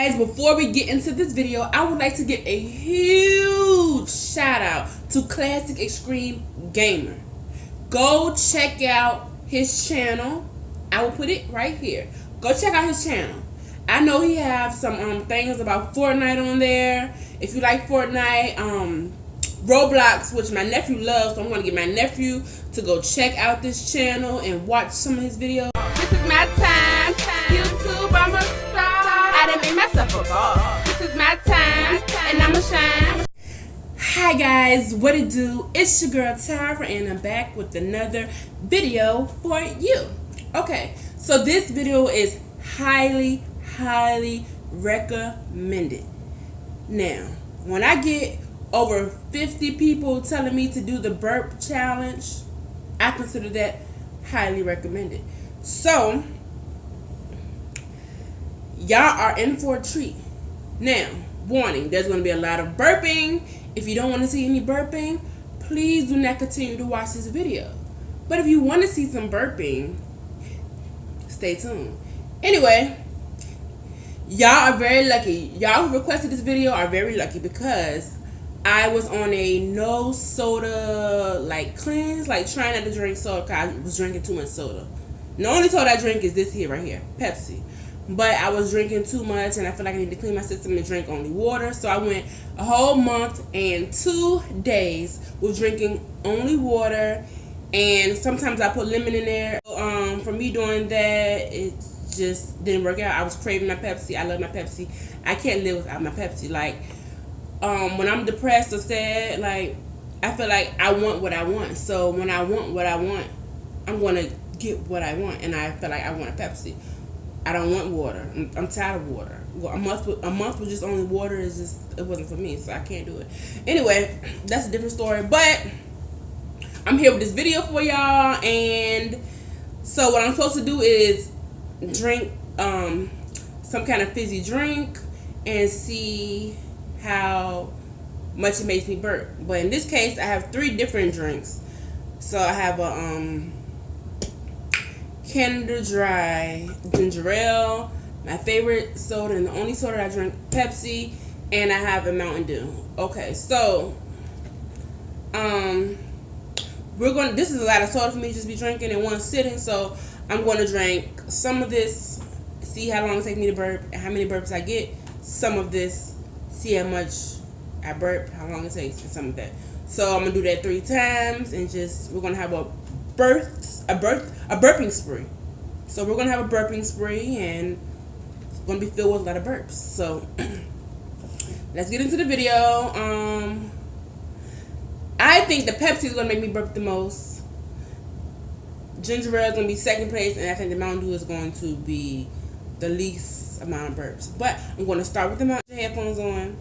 Guys, before we get into this video, I would like to give a huge shout out to Classic Extreme Gamer. Go check out his channel. I will put it right here. Go check out his channel. I know he have some things about Fortnite on there. If you like Fortnite, Roblox, which my nephew loves, so I'm going to get my nephew to go check out this channel and watch some of his videos. This is my time, YouTube, I'm a star. I done made myself a boss. This is my time, and I'ma shine. Hi guys, what it do? It's your girl Tyra, and I'm back with another video for you. Okay, so this video is highly recommended. Now, when I get over 50 people telling me to do the burp challenge, I consider that highly recommended. So, y'all are in for a treat. Now, warning, there's going to be a lot of burping. If you don't want to see any burping, please do not continue to watch this video. But if you want to see some burping, stay tuned. Anyway, y'all are very lucky. Y'all who requested this video are very lucky because I was on a no soda cleanse, trying not to drink soda because I was drinking too much soda. The only soda I drink is this here right here, Pepsi. But I was drinking too much and I feel like I need to clean my system and drink only water. So I went a whole month and 2 days with drinking only water. And sometimes I put lemon in there. For me doing that, it just didn't work out. I was craving my Pepsi. I love my Pepsi. I can't live without my Pepsi. When I'm depressed or sad, I feel like I want what I want. So when I want what I want, I'm going to get what I want. And I feel like I want a Pepsi. I don't want water. I'm tired of water. Well, a month with just only water is just, it wasn't for me, so I can't do it. Anyway, that's a different story. But I'm here with this video for y'all, and so what I'm supposed to do is drink some kind of fizzy drink and see how much it makes me burp. But in this case, I have 3 different drinks. So I have a Canada Dry ginger ale, my favorite soda and the only soda I drink, Pepsi, and I have a Mountain Dew. Okay, so this is a lot of soda for me to just be drinking in one sitting, so I'm going to drink some of this, see how long it takes me to burp and how many burps I get. Some of this, see how much I burp, how long it takes, and some of that. So I'm gonna do that 3 times, and we're gonna have a burping spree. So we're gonna have a burping spree, and it's gonna be filled with a lot of burps. So let's get into the video. I think the Pepsi is gonna make me burp the most. Ginger ale is gonna be second place, and I think the Mountain Dew is going to be the least amount of burps. But I'm gonna start with the Mountain headphones on,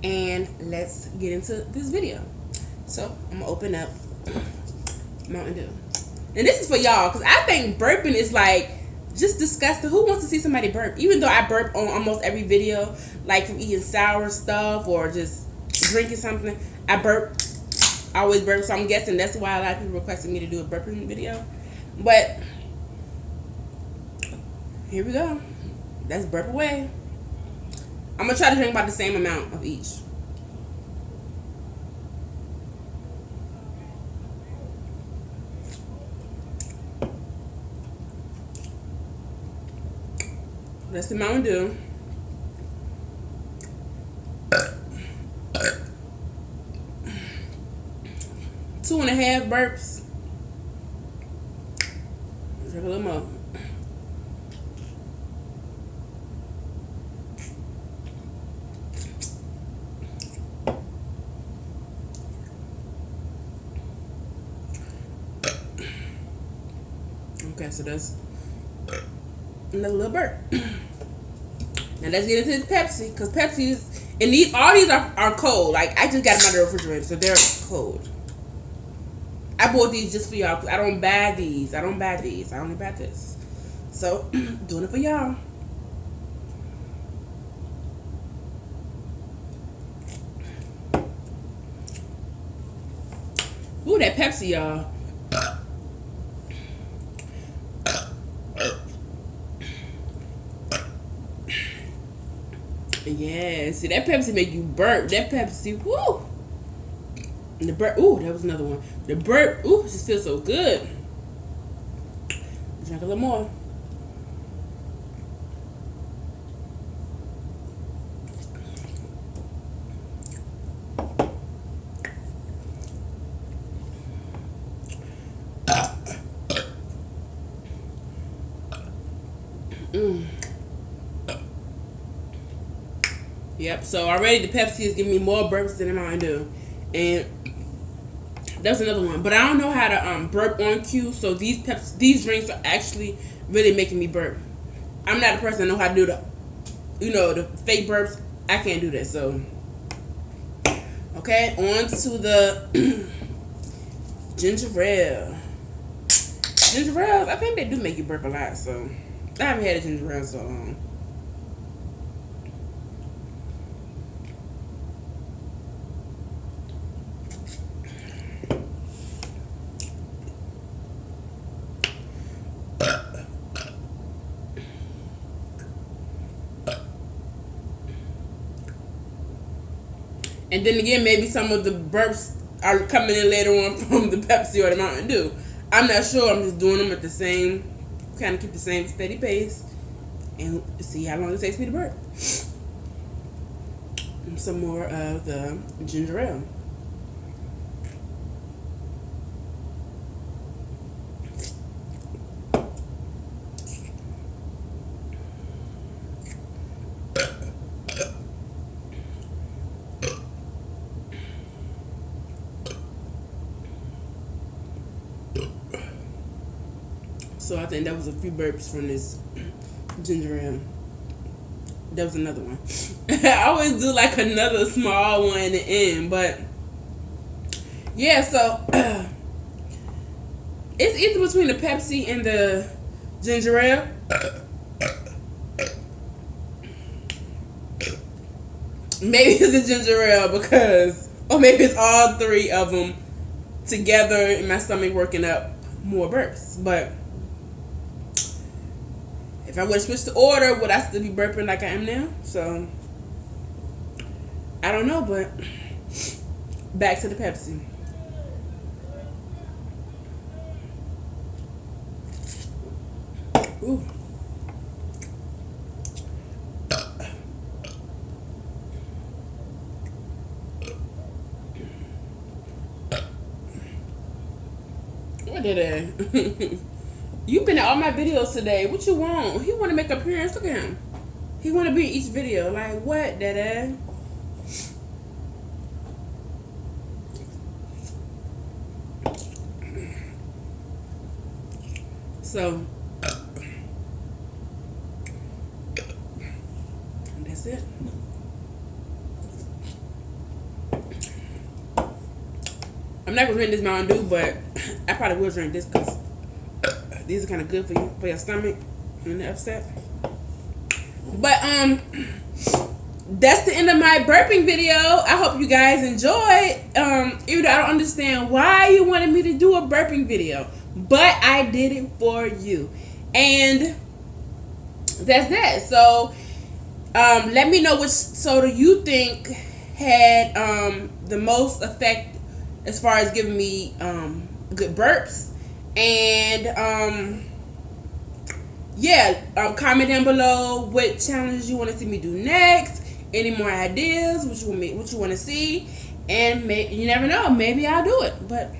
and let's get into this video. So I'm gonna open up Mountain Dew. And this is for y'all, because I think burping is just disgusting. Who wants to see somebody burp? Even though I burp on almost every video, from eating sour stuff or just drinking something, I burp. I always burp, so I'm guessing that's why a lot of people requested me to do a burping video. But here we go. Let's burp away. I'm gonna try to drink about the same amount of each. That's the Mountain Dew. Two and a half burps. Drink a little more. Okay, so that's another little burp. Now let's get into this Pepsi, because Pepsi is, and all these are cold. I just got them out of the refrigerator, so they're cold. I bought these just for y'all, because I don't buy these. I only buy this. So, doing it for y'all. Ooh, that Pepsi, y'all. Yeah, see that Pepsi make you burp. That Pepsi, woo. And the burp, ooh, that was another one. The burp, ooh, just feels so good. Drink a little more. Yep, so already the Pepsi is giving me more burps than the Mountain Dew. And that's another one. But I don't know how to burp on cue, so these drinks are actually really making me burp. I'm not a person that know how to do the fake burps. I can't do that, so. Okay, on to the ginger ale. Ginger ales, I think they do make you burp a lot, so. I haven't had a ginger ale in so long. And then again, maybe some of the burps are coming in later on from the Pepsi or the Mountain Dew. I'm not sure. I'm just doing them at the same, kind of keep the same steady pace and see how long it takes me to burp. And some more of the ginger ale. So I think that was a few burps from this ginger ale. That was another one. I always do like another small one in the end, but yeah. So it's either between the Pepsi and the ginger ale. Maybe it's the ginger ale or maybe it's all three of them together in my stomach working up more burps, but. If I would have switched the order, would I still be burping like I am now? So, I don't know, but back to the Pepsi. Ooh. What did I? You've been at all my videos today. What you want? He want to make an appearance. Look at him. He want to be in each video. Like, what, Dada? So, that's it. I'm not going to drink this Mountain Dew, but I probably will drink this because these are kind of good for you, for your stomach and the upset. But that's the end of my burping video. I hope you guys enjoyed. Even though I don't understand why you wanted me to do a burping video, but I did it for you, and that's that. So let me know which soda you think had the most effect as far as giving me good burps. And comment down below what challenges you want to see me do next, any more ideas, what you want to see, and you never know, maybe I'll do it. But